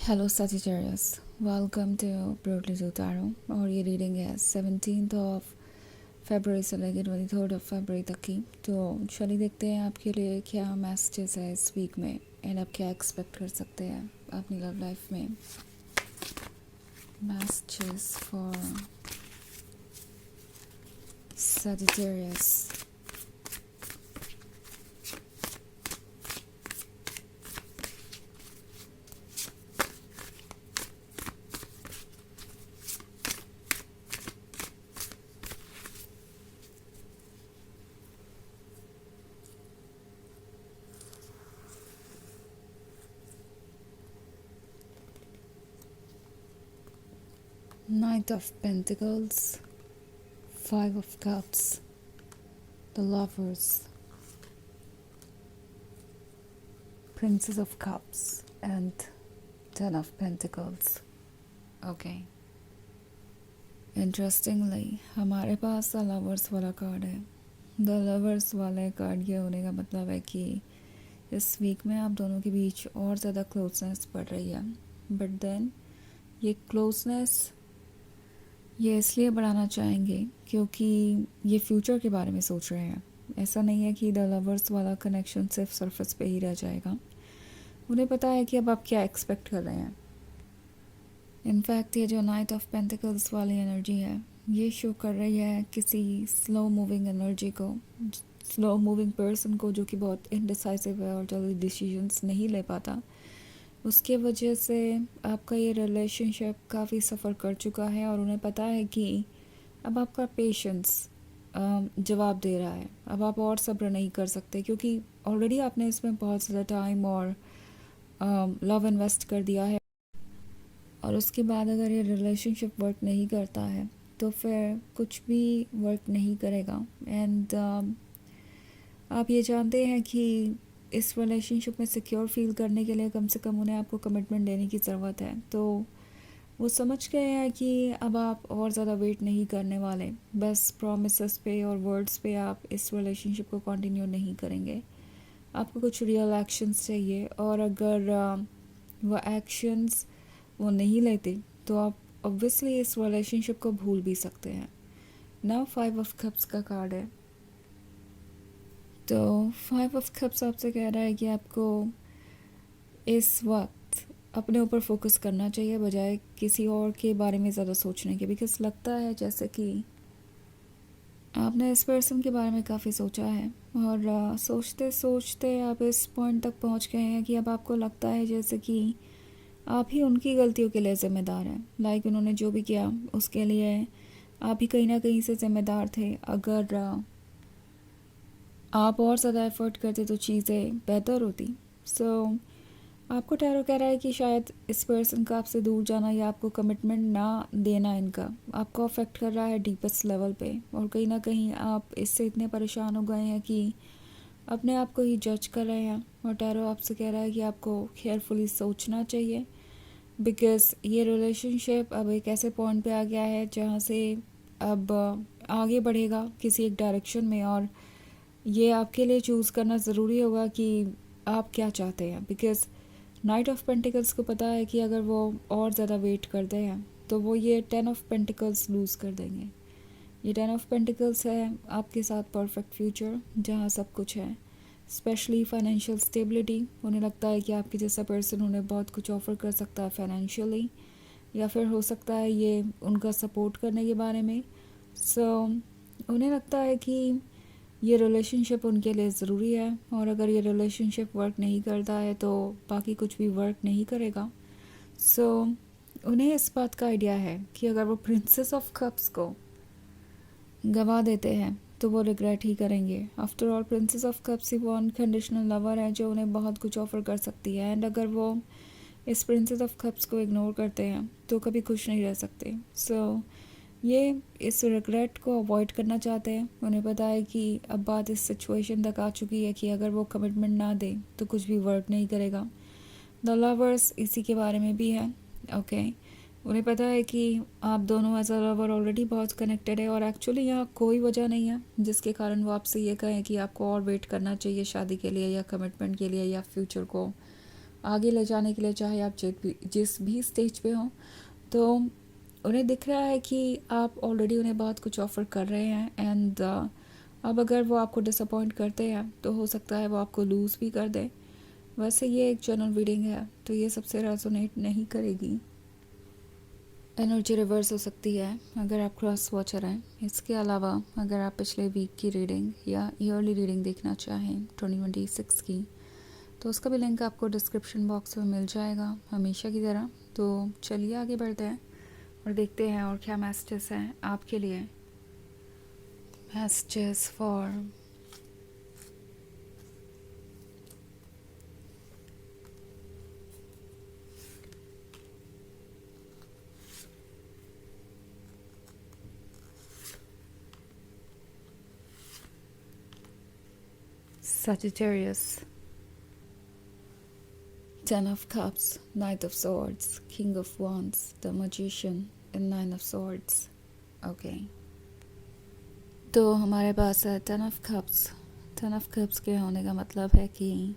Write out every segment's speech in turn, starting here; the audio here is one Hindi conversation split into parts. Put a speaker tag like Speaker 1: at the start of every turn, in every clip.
Speaker 1: हेलो Sagittarius, वेलकम टू ब्रोडली जो तारो। और ये रीडिंग है 17th ऑफ फरवरी से लेकर 23rd ऑफ फरवरी तक की। तो चलिए देखते हैं आपके लिए क्या मैसेजेस है इस वीक में एंड आप क्या एक्सपेक्ट कर सकते हैं अपनी लव लाइफ में। Messages for Sagittarius। Knight of Pentacles, Five of Cups, the Lovers, Princess of Cups and Ten of Pentacles। Okay, interestingly हमारे पास द लवर्स वाला कार्ड है। द लवर्स वाले कार्ड ये होने का मतलब है कि इस वीक में आप दोनों के बीच और ज़्यादा क्लोजनेस बढ़ रही है। बट देन ये क्लोजनेस ये इसलिए बढ़ाना चाहेंगे क्योंकि ये फ्यूचर के बारे में सोच रहे हैं। ऐसा नहीं है कि द लवर्स वाला कनेक्शन सिर्फ सरफेस पे ही रह जाएगा। उन्हें पता है कि अब आप क्या एक्सपेक्ट कर रहे हैं। इनफैक्ट ये जो नाइट ऑफ पेंटिकल्स वाली एनर्जी है ये शो कर रही है किसी स्लो मूविंग एनर्जी को, स्लो मूविंग पर्सन को, जो कि बहुत इनडिसाइसिव है और जल्दी डिसीजंस नहीं ले पाता। उसके वजह से आपका ये रिलेशनशिप काफ़ी सफ़र कर चुका है और उन्हें पता है कि अब आपका पेशेंस जवाब दे रहा है। अब आप और सब्र नहीं कर सकते क्योंकि ऑलरेडी आपने इसमें बहुत ज़्यादा टाइम और लव इन्वेस्ट कर दिया है। और उसके बाद अगर ये रिलेशनशिप वर्क नहीं करता है तो फिर कुछ भी वर्क नहीं करेगा। एंड आप ये जानते हैं कि इस रिलेशनशिप में सिक्योर फील करने के लिए कम से कम उन्हें आपको कमिटमेंट देने की ज़रूरत है। तो वो समझ गए हैं कि अब आप और ज़्यादा वेट नहीं करने वाले, बस प्रॉमिसेस पे और वर्ड्स पे आप इस रिलेशनशिप को कंटिन्यू नहीं करेंगे। आपको कुछ रियल एक्शंस चाहिए और अगर वो एक्शंस वो नहीं लेते तो आप ऑब्वियसली इस रिलेशनशिप को भूल भी सकते हैं। नाउ फाइव ऑफ कप्स का कार्ड है। तो फाइव ऑफ कप्स आपसे कह रहा है कि आपको इस वक्त अपने ऊपर फोकस करना चाहिए बजाय किसी और के बारे में ज़्यादा सोचने के। बिकॉज लगता है जैसे कि आपने इस पर्सन के बारे में काफ़ी सोचा है और सोचते सोचते आप इस पॉइंट तक पहुंच गए हैं कि अब आपको लगता है जैसे कि आप ही उनकी गलतियों के लिए ज़िम्मेदार हैं। लाइक उन्होंने जो भी किया उसके लिए आप ही कहीं ना कहीं से ज़िम्मेदार थे। अगर आप और ज़्यादा एफर्ट करते तो चीज़ें बेहतर होती। सो आपको टैरो कह रहा है कि शायद इस पर्सन का आपसे दूर जाना या आपको कमिटमेंट ना देना इनका आपको अफेक्ट कर रहा है डीपेस्ट लेवल पे। और कहीं ना कहीं आप इससे इतने परेशान हो गए हैं कि अपने आप को ही जज कर रहे हैं। और टैरो आपसे कह रहा है कि आपको केयरफुली सोचना चाहिए बिकॉज़ ये रिलेशनशिप अब एक ऐसे पॉइंट पे आ गया है जहाँ से अब आगे बढ़ेगा किसी एक डायरेक्शन में। और ये आपके लिए चूज़ करना ज़रूरी होगा कि आप क्या चाहते हैं। बिकॉज़ नाइट ऑफ पेंटिकल्स को पता है कि अगर वो और ज़्यादा वेट करते हैं तो वो ये टेन ऑफ पेंटिकल्स लूज़ कर देंगे। ये टेन ऑफ पेंटिकल्स है आपके साथ परफेक्ट फ्यूचर जहाँ सब कुछ है, स्पेशली फाइनेंशियल स्टेबिलिटी। उन्हें लगता है कि आपके जैसा पर्सन उन्हें बहुत कुछ ऑफ़र कर सकता है फाइनेंशियली, या फिर हो सकता है ये उनका सपोर्ट करने के बारे में। सो उन्हें लगता है कि ये रिलेशनशिप उनके लिए ज़रूरी है और अगर ये रिलेशनशिप वर्क नहीं करता है तो बाकी कुछ भी वर्क नहीं करेगा। सो उन्हें इस बात का आइडिया है कि अगर वो प्रिंसेस ऑफ कप्स को गवा देते हैं तो वो रिग्रेट ही करेंगे। After all princess of cups ही वो अनकंडीशनल लवर है जो उन्हें बहुत कुछ ऑफ़र कर सकती है। एंड अगर वो इस प्रिंसेस ऑफ कप्स को इग्नोर करते हैं तो कभी खुश नहीं रह सकते। सो ये इस रिग्रेट को अवॉइड करना चाहते हैं। उन्हें पता है कि अब बात इस सिचुएशन तक आ चुकी है कि अगर वो कमिटमेंट ना दें तो कुछ भी वर्क नहीं करेगा। द लवर्स इसी के बारे में भी है। ओके, उन्हें पता है कि आप दोनों एज अ लवर ऑलरेडी बहुत कनेक्टेड है और एक्चुअली यहाँ कोई वजह नहीं है जिसके कारण वो आपसे ये कहें कि आपको और वेट करना चाहिए शादी के लिए या कमिटमेंट के लिए या फ्यूचर को आगे ले जाने के लिए, चाहे आप जिस भी स्टेज पे हों, तो उन्हें दिख रहा है कि आप ऑलरेडी उन्हें बहुत कुछ ऑफ़र कर रहे हैं एंड अब अगर वो आपको डिसअपॉइंट करते हैं तो हो सकता है वो आपको लूज़ भी कर दें। वैसे ये एक जनरल रीडिंग है, तो ये सबसे रेजोनेट नहीं करेगी। एनर्जी रिवर्स हो सकती है अगर आप क्रॉस वॉचर हैं। इसके अलावा अगर आप पिछले वीक की रीडिंग या ईयरली रीडिंग देखना चाहें 2026 की, तो उसका भी लिंक आपको डिस्क्रिप्शन बॉक्स में मिल जाएगा हमेशा की तरह। तो चलिए आगे बढ़ते हैं और देखते हैं और क्या मैसेजेस हैं आपके लिए। Messages for Sagittarius, Ten of Cups, Knight of Swords, King of Wands, the Magician and Nine of Swords. Okay. तो हमारे पास है ten of cups. Ten of cups के होने का मतलब है कि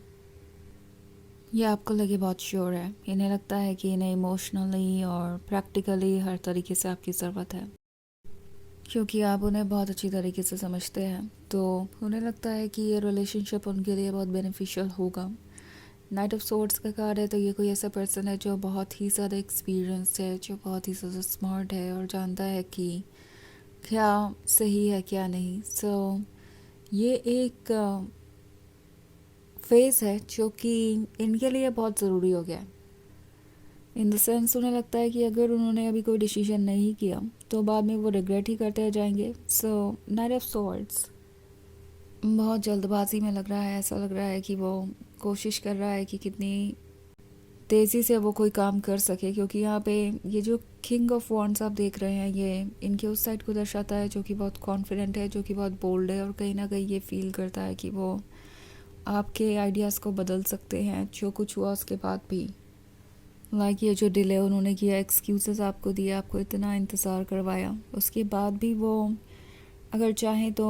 Speaker 1: ये आपको लगे बहुत श्योर है। इन्हें लगता है कि इन्हें इमोशनली और प्रैक्टिकली हर तरीके से आपकी ज़रूरत है, क्योंकि आप उन्हें बहुत अच्छी तरीके से समझते हैं। तो उन्हें लगता है कि ये रिलेशनशिप उनके लिए बहुत बेनिफिशियल होगा। नाइट ऑफ सोर्ड्स का कार्ड है, तो ये कोई ऐसा पर्सन है जो बहुत ही ज़्यादा एक्सपीरियंस है, जो बहुत ही ज़्यादा स्मार्ट है और जानता है कि क्या सही है क्या नहीं। ये एक फेज़ है जो कि इनके लिए बहुत ज़रूरी हो गया है। इन द सेंस उन्हें लगता है कि अगर उन्होंने अभी कोई डिसीजन नहीं किया तो बाद में वो रिग्रेट ही करते जाएंगे। नाइट ऑफ सॉर्ड्स बहुत जल्दबाजी में लग रहा है। ऐसा लग रहा है कि वो कोशिश कर रहा है कि कितनी तेज़ी से वो कोई काम कर सके, क्योंकि यहाँ पे ये जो किंग ऑफ वॉन्ड्स आप देख रहे हैं, ये इनके उस साइड को दर्शाता है जो कि बहुत कॉन्फिडेंट है, जो कि बहुत बोल्ड है और कहीं ना कहीं ये फील करता है कि वो आपके आइडियाज़ को बदल सकते हैं जो कुछ हुआ उसके बाद भी। ये जो डिले उन्होंने किया, एक्सक्यूज़ेस आपको दिए, आपको इतना इंतज़ार करवाया, उसके बाद भी वो अगर चाहें तो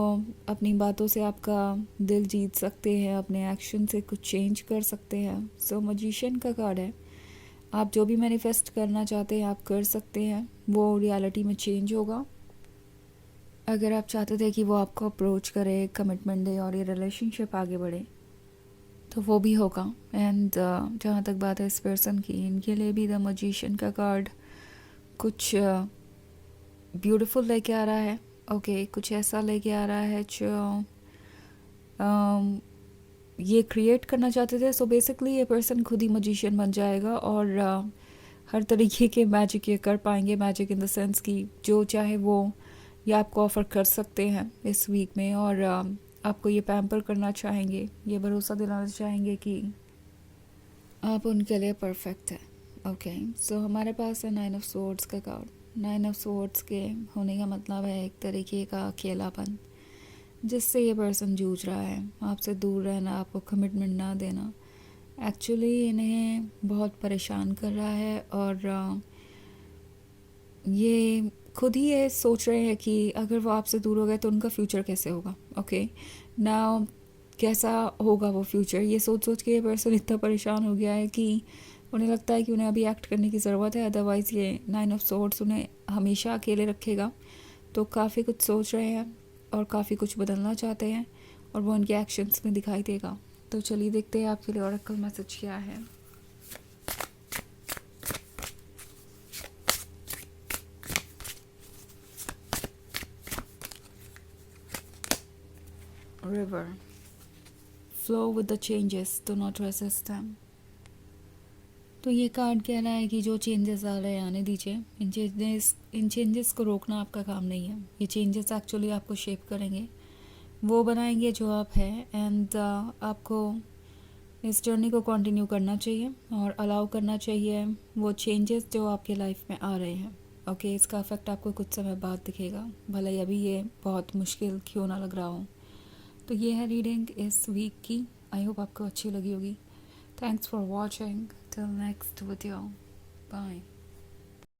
Speaker 1: अपनी बातों से आपका दिल जीत सकते हैं, अपने एक्शन से कुछ चेंज कर सकते हैं। मजिशियन का कार्ड है। आप जो भी मैनिफेस्ट करना चाहते हैं आप कर सकते हैं, वो रियलिटी में चेंज होगा। अगर आप चाहते थे कि वो आपको अप्रोच करे, कमिटमेंट दे और ये रिलेशनशिप आगे बढ़े, तो वो भी होगा। एंड जहाँ तक बात है इस पर्सन की, इनके लिए भी द मजिशियन का कार्ड कुछ ब्यूटीफुल लेके आ रहा है। ओके, कुछ ऐसा लेके आ रहा है जो ये क्रिएट करना चाहते थे। बेसिकली ये पर्सन खुद ही मजिशियन बन जाएगा और हर तरीके के मैजिक ये कर पाएंगे। मैजिक इन द सेंस कि जो चाहे वो ये आपको ऑफ़र कर सकते हैं इस वीक में, और आपको ये पैम्पर करना चाहेंगे, ये भरोसा दिलाना चाहेंगे कि आप उनके लिए परफेक्ट है। ओके, हमारे पास है नाइन ऑफ सोर्ड्स का कार्ड। नाइन ऑफ सोर्ड्स के होने का मतलब है एक तरीके का अकेलापन, जिससे ये पर्सन जूझ रहा है। आपसे दूर रहना, आपको कमिटमेंट ना देना एक्चुअली इन्हें बहुत परेशान कर रहा है, और ये खुद ही ये सोच रहे हैं कि अगर वो आपसे दूर हो गए तो उनका फ्यूचर कैसे होगा। ओके, ना कैसा होगा वो फ्यूचर, ये सोच सोच के ये पर्सन इतना परेशान हो गया है कि उन्हें लगता है कि उन्हें अभी एक्ट करने की ज़रूरत है, अदरवाइज़ ये नाइन ऑफ सोर्ड्स उन्हें हमेशा अकेले रखेगा। तो काफ़ी कुछ सोच रहे हैं और काफ़ी कुछ बदलना चाहते हैं, और वो उनके एक्शंस में दिखाई देगा। तो चलिए देखते हैं आपके लिए ऑरेकल मैसेज क्या है। River, flow with the changes, do not resist them. तो ये कार्ड कह रहा है कि जो चेंजेस आ रहे हैं आने दीजिए। इन चेंजेस को रोकना आपका काम नहीं है। ये चेंजेस एक्चुअली आपको शेप करेंगे, वो बनाएंगे जो आप हैं। एंड आपको इस जर्नी को कंटिन्यू करना चाहिए और अलाउ करना चाहिए वो चेंजेस जो आपके लाइफ में आ रहे हैं। ओके, इसका इफेक्ट आपको कुछ समय बाद दिखेगा, भले ही अभी ये बहुत मुश्किल क्यों ना लग रहा हो। तो ये है रीडिंग इस वीक की। आई होप आपको अच्छी लगी होगी। Thanks for watching. Till next video, bye.